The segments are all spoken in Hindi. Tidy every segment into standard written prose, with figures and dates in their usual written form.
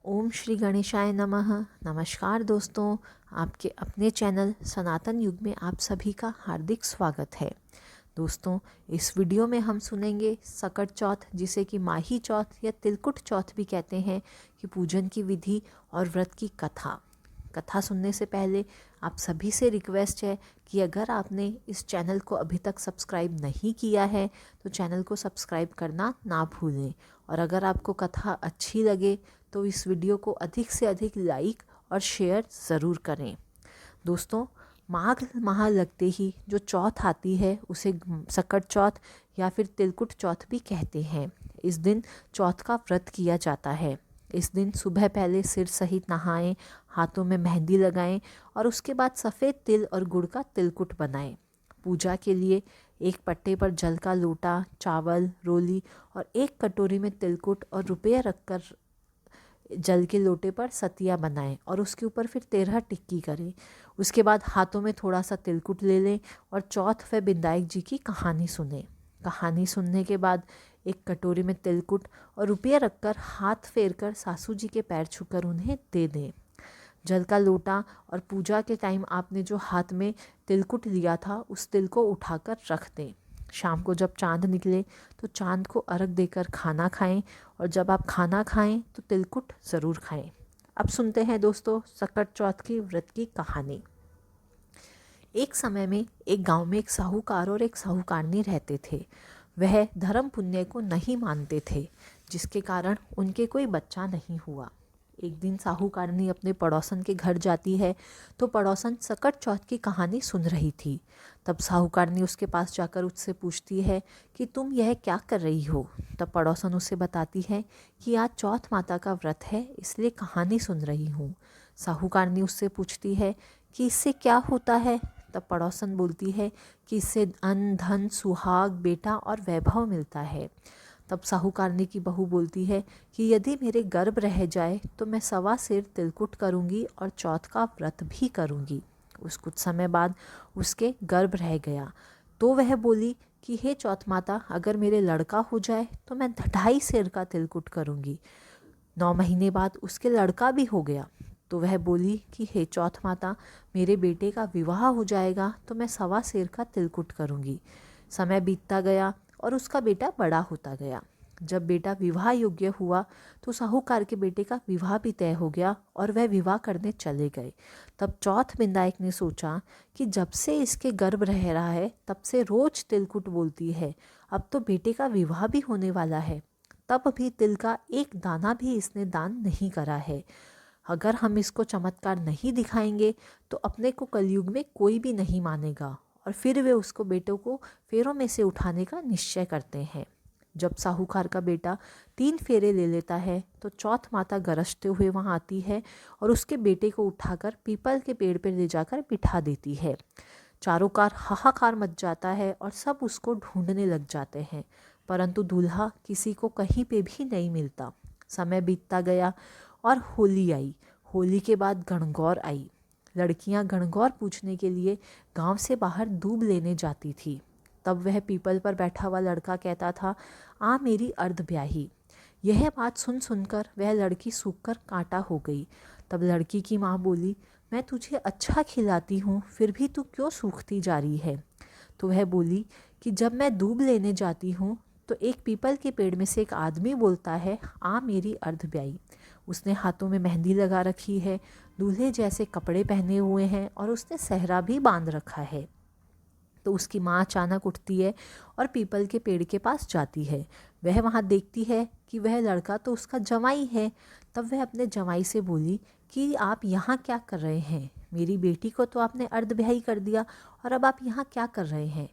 ओम श्री गणेशाय नमः। नमस्कार दोस्तों, आपके अपने चैनल सनातन युग में आप सभी का हार्दिक स्वागत है। दोस्तों, इस वीडियो में हम सुनेंगे सकट चौथ, जिसे कि माही चौथ या तिलकुट चौथ भी कहते हैं, कि पूजन की विधि और व्रत की कथा सुनने से पहले आप सभी से रिक्वेस्ट है कि अगर आपने इस चैनल को अभी तक सब्सक्राइब नहीं किया है तो चैनल को सब्सक्राइब करना ना भूलें। और अगर आपको कथा अच्छी लगे तो इस वीडियो को अधिक से अधिक लाइक और शेयर ज़रूर करें। दोस्तों, माघ माह लगते ही जो चौथ आती है उसे सकट चौथ या फिर तिलकुट चौथ भी कहते हैं। इस दिन चौथ का व्रत किया जाता है। इस दिन सुबह पहले सिर सहित नहाएं, हाथों में मेहंदी लगाएं और उसके बाद सफ़ेद तिल और गुड़ का तिलकुट बनाएं। पूजा के लिए एक पट्टे पर जल का लोटा, चावल, रोली और एक कटोरी में तिलकुट और रुपये रखकर जल के लोटे पर सतिया बनाएं और उसके ऊपर फिर 13 टिक्की करें। उसके बाद हाथों में थोड़ा सा तिलकुट ले लें और चौथ व बिंदायक जी की कहानी सुनें। कहानी सुनने के बाद एक कटोरी में तिलकुट और रुपये रखकर हाथ फेर कर सासू जी के पैर छूकर उन्हें दे दें। जल का लोटा और पूजा के टाइम आपने जो हाथ में तिलकुट लिया था उस तिल को उठाकर रख दें। शाम को जब चांद निकले तो चांद को अर्घ देकर खाना खाएं और जब आप खाना खाएं तो तिलकुट ज़रूर खाएं। अब सुनते हैं दोस्तों सकट चौथ की व्रत की कहानी। एक समय में एक गांव में एक साहूकार और एक साहूकारनी रहते थे। वह धर्म पुण्य को नहीं मानते थे, जिसके कारण उनके कोई बच्चा नहीं हुआ। एक दिन साहूकारनी अपने पड़ोसन के घर जाती है तो पड़ोसन सकट चौथ की कहानी सुन रही थी। तब साहूकारनी उसके पास जाकर उससे पूछती है कि तुम यह क्या कर रही हो। तब पड़ोसन उसे बताती है कि आज चौथ माता का व्रत है, इसलिए कहानी सुन रही हूँ। साहूकारनी उससे पूछती है कि इससे क्या होता है। तब पड़ोसन बोलती है कि इससे अन्न, धन, सुहाग, बेटा और वैभव मिलता है। तब साहूकारनी की बहू बोलती है कि यदि मेरे गर्भ रह जाए तो मैं 1.25 सेर तिलकुट करूँगी और चौथ का व्रत भी करूँगी। उस कुछ समय बाद उसके गर्भ रह गया तो वह बोली कि हे चौथ माता, अगर मेरे लड़का हो जाए तो मैं 2.5 सेर का तिलकुट करूँगी। 9 महीने बाद उसके लड़का भी हो गया तो वह बोली कि हे चौथ माता, मेरे बेटे का विवाह हो जाएगा तो मैं 1.25 सेर का तिलकुट करूँगी। समय बीतता गया और उसका बेटा बड़ा होता गया। जब बेटा विवाह योग्य हुआ तो साहूकार के बेटे का विवाह भी तय हो गया और वह विवाह करने चले गए। तब चौथ बिंदायक ने सोचा कि जब से इसके गर्भ रह रहा है तब से रोज तिलकुट बोलती है, अब तो बेटे का विवाह भी होने वाला है, तब भी तिल का एक दाना भी इसने दान नहीं करा है। अगर हम इसको चमत्कार नहीं दिखाएंगे तो अपने को कलयुग में कोई भी नहीं मानेगा। और फिर वे उसको बेटों को फेरों में से उठाने का निश्चय करते हैं। जब साहूकार का बेटा 3 फेरे ले लेता है तो चौथ माता गरजते हुए वहाँ आती है और उसके बेटे को उठाकर पीपल के पेड़ पर ले जाकर बिठा देती है। चारों कार हाहाकार मच जाता है और सब उसको ढूंढने लग जाते हैं, परंतु दूल्हा किसी को कहीं पे भी नहीं मिलता। समय बीतता गया और होली आई। होली के बाद गणगौर आई। लड़कियां गणगौर पूछने के लिए गांव से बाहर दूब लेने जाती थी। तब वह पीपल पर बैठा हुआ लड़का कहता था, आ मेरी अर्धब्याही। यह बात सुन सुनकर वह लड़की सूखकर कांटा हो गई। तब लड़की की माँ बोली, मैं तुझे अच्छा खिलाती हूँ, फिर भी तू क्यों सूखती जा रही है। तो वह बोली कि जब मैं दूब लेने जाती हूँ तो एक पीपल के पेड़ में से एक आदमी बोलता है, आ मेरी अर्धब्याही। उसने हाथों में मेहंदी लगा रखी है, दूल्हे जैसे कपड़े पहने हुए हैं और उसने सहरा भी बांध रखा है। तो उसकी माँ अचानक उठती है और पीपल के पेड़ के पास जाती है। वह वहाँ देखती है कि वह लड़का तो उसका जमाई है। तब वह अपने जमाई से बोली कि आप यहाँ क्या कर रहे हैं, मेरी बेटी को तो आपने अर्धब्याही कर दिया और अब आप यहाँ क्या कर रहे हैं।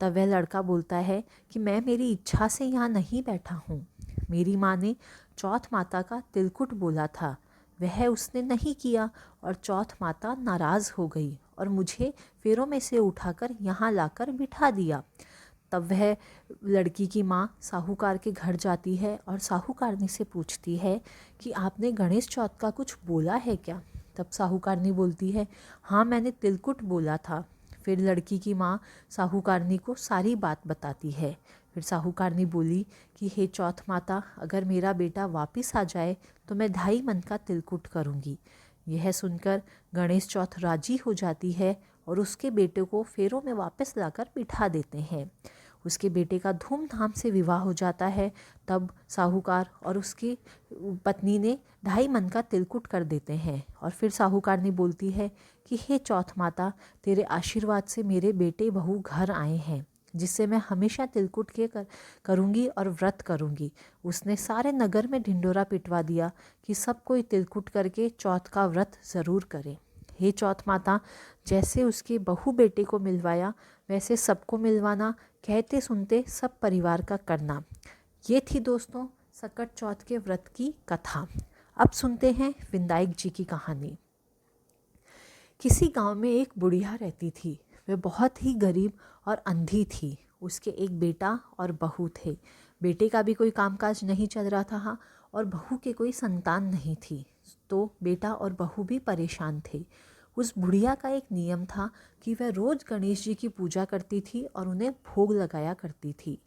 तब वह लड़का बोलता है कि मैं मेरी इच्छा से यहाँ नहीं बैठा हूँ, मेरी माँ ने चौथ माता का तिलकुट बोला था, वह उसने नहीं किया और चौथ माता नाराज़ हो गई और मुझे फेरों में से उठाकर यहाँ लाकर बिठा दिया। तब वह लड़की की माँ साहूकार के घर जाती है और साहूकारनी से पूछती है कि आपने गणेश चौथ का कुछ बोला है क्या। तब साहूकारनी बोलती है, हाँ मैंने तिलकुट बोला था। फिर लड़की की माँ साहूकारनी को सारी बात बताती है। फिर साहूकारनी बोली कि हे चौथ माता, अगर मेरा बेटा वापस आ जाए तो मैं 2.5 मन का तिलकुट करूँगी। यह सुनकर गणेश चौथ राजी हो जाती है और उसके बेटे को फेरों में वापस लाकर बिठा देते हैं। उसके बेटे का धूमधाम से विवाह हो जाता है। तब साहूकार और उसकी पत्नी ने 2.5 मन का तिलकुट कर देते हैं। और फिर साहूकारनी बोलती है कि हे चौथ माता, तेरे आशीर्वाद से मेरे बेटे बहू घर आए हैं, जिससे मैं हमेशा तिलकुट के करूँगी और व्रत करूँगी। उसने सारे नगर में ढिंडोरा पिटवा दिया कि सब कोई तिलकुट करके चौथ का व्रत ज़रूर करे। हे चौथ माता, जैसे उसके बहू बेटे को मिलवाया वैसे सबको मिलवाना, कहते सुनते सब परिवार का करना। ये थी दोस्तों सकट चौथ के व्रत की कथा। अब सुनते हैं विनायक जी की कहानी। किसी गांव में एक बुढ़िया रहती थी। वह बहुत ही गरीब और अंधी थी। उसके एक बेटा और बहू थे। बेटे का भी कोई कामकाज नहीं चल रहा था और बहू के कोई संतान नहीं थी, तो बेटा और बहू भी परेशान थे। उस बुढ़िया का एक नियम था कि वह रोज़ गणेश जी की पूजा करती थी और उन्हें भोग लगाया करती थी।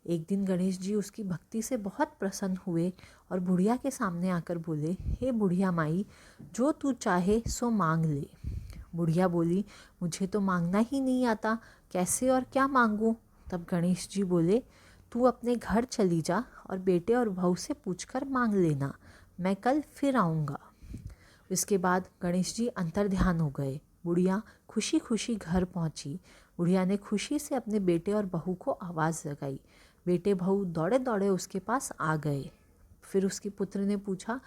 एक दिन गणेश जी उसकी भक्ति से बहुत प्रसन्न हुए और बुढ़िया के सामने आकर बोले, हे बुढ़िया माई, जो तू चाहे सो मांग ले। बुढ़िया बोली, मुझे तो मांगना ही नहीं आता, कैसे और क्या मांगूं? तब गणेश जी बोले, तू अपने घर चली जा और बेटे और बहू से पूछकर मांग लेना, मैं कल फिर आऊँगा। इसके बाद गणेश जी अंतर्ध्यान हो गए। बुढ़िया खुशी खुशी घर पहुंची। बुढ़िया ने खुशी से अपने बेटे और बहू को आवाज़ लगाई। बेटे बहू दौड़े दौड़े उसके पास आ गए। फिर उसके पुत्र ने पूछा,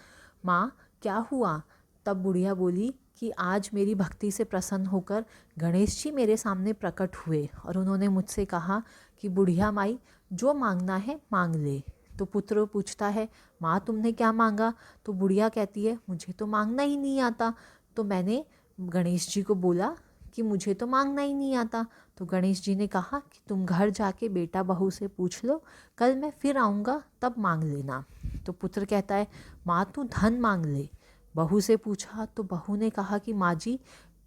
माँ क्या हुआ? तब बुढ़िया बोली कि आज मेरी भक्ति से प्रसन्न होकर गणेश जी मेरे सामने प्रकट हुए और उन्होंने मुझसे कहा कि बुढ़िया माई, जो मांगना है मांग ले। तो पुत्र पूछता है, माँ तुमने क्या मांगा? तो बुढ़िया कहती है, मुझे तो मांगना ही नहीं आता। तो मैंने गणेश जी को बोला कि मुझे तो मांगना ही नहीं आता। तो गणेश जी ने कहा कि तुम घर जाके बेटा बहू से पूछ लो, कल मैं फिर आऊँगा तब मांग लेना। तो पुत्र कहता है, माँ तू धन मांग ले। बहू से पूछा तो बहू ने कहा कि माँ जी,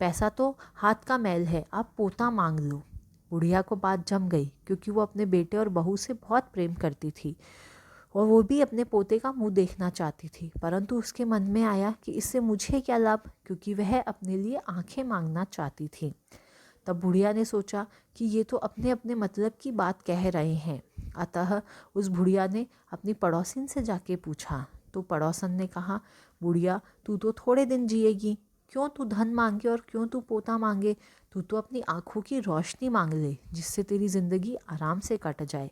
पैसा तो हाथ का मैल है, आप पोता मांग लो। बुढ़िया को बात जम गई, क्योंकि वो अपने बेटे और बहू से बहुत प्रेम करती थी और वो भी अपने पोते का मुंह देखना चाहती थी। परंतु उसके मन में आया कि इससे मुझे क्या लाभ, क्योंकि वह अपने लिए आंखें मांगना चाहती थी। तब बुढ़िया ने सोचा कि ये तो अपने अपने मतलब की बात कह रहे हैं। अतः उस बुढ़िया ने अपनी पड़ोसिन से जाके पूछा। तो पड़ोसन ने कहा, बुढ़िया तू तो थोड़े दिन जिएगी, क्यों तू धन मांगे और क्यों तू पोता मांगे? तू तो अपनी आँखों की रोशनी मांग ले, जिससे तेरी ज़िंदगी आराम से कट जाए।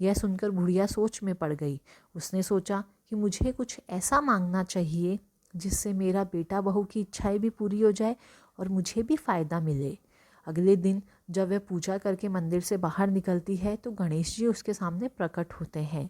यह सुनकर बुढ़िया सोच में पड़ गई। उसने सोचा कि मुझे कुछ ऐसा मांगना चाहिए जिससे मेरा बेटा बहू की इच्छाएं भी पूरी हो जाए और मुझे भी फ़ायदा मिले। अगले दिन जब वह पूजा करके मंदिर से बाहर निकलती है तो गणेश जी उसके सामने प्रकट होते हैं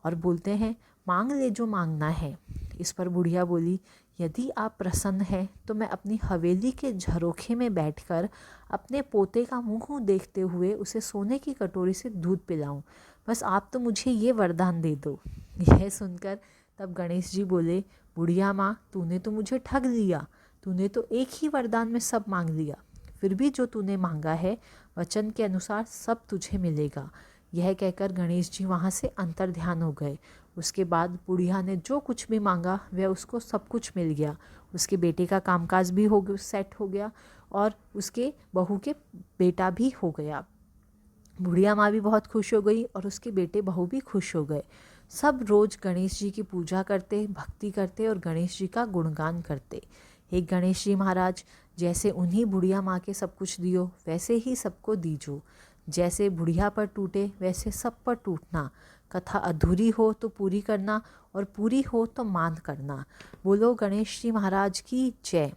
और बोलते हैं, मांग ले जो मांगना है। इस पर बुढ़िया बोली, यदि आप प्रसन्न हैं तो मैं अपनी हवेली के झरोखे में बैठकर अपने पोते का मुंह देखते हुए उसे सोने की कटोरी से दूध पिलाऊं। बस आप तो मुझे ये वरदान दे दो। यह सुनकर तब गणेश जी बोले, बुढ़िया माँ, तूने तो मुझे ठग लिया। तूने तो एक ही वरदान में सब मांग लिया। फिर भी जो तूने मांगा है वचन के अनुसार सब तुझे मिलेगा। यह कहकर गणेश जी वहाँ से अंतर्ध्यान हो गए। उसके बाद बुढ़िया ने जो कुछ भी मांगा वह उसको सब कुछ मिल गया। उसके बेटे का कामकाज भी हो सेट हो गया और उसके बहू के बेटा भी हो गया। बुढ़िया माँ भी बहुत खुश हो गई और उसके बेटे बहू भी खुश हो गए। सब रोज़ गणेश जी की पूजा करते, भक्ति करते और गणेश जी का गुणगान करते। हे गणेश जी महाराज, जैसे उन्हीं बुढ़िया माँ के सब कुछ दियो वैसे ही सबको दीजो। जैसे बुढ़िया पर टूटे वैसे सब पर टूटना। कथा अधूरी हो तो पूरी करना और पूरी हो तो मान करना। बोलो गणेश जी महाराज की जय।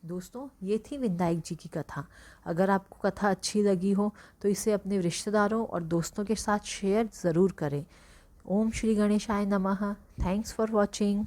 दोस्तों, ये थी विनायक जी की कथा। अगर आपको कथा अच्छी लगी हो तो इसे अपने रिश्तेदारों और दोस्तों के साथ शेयर ज़रूर करें। ओम श्री गणेशाय नमः। Thanks for watching.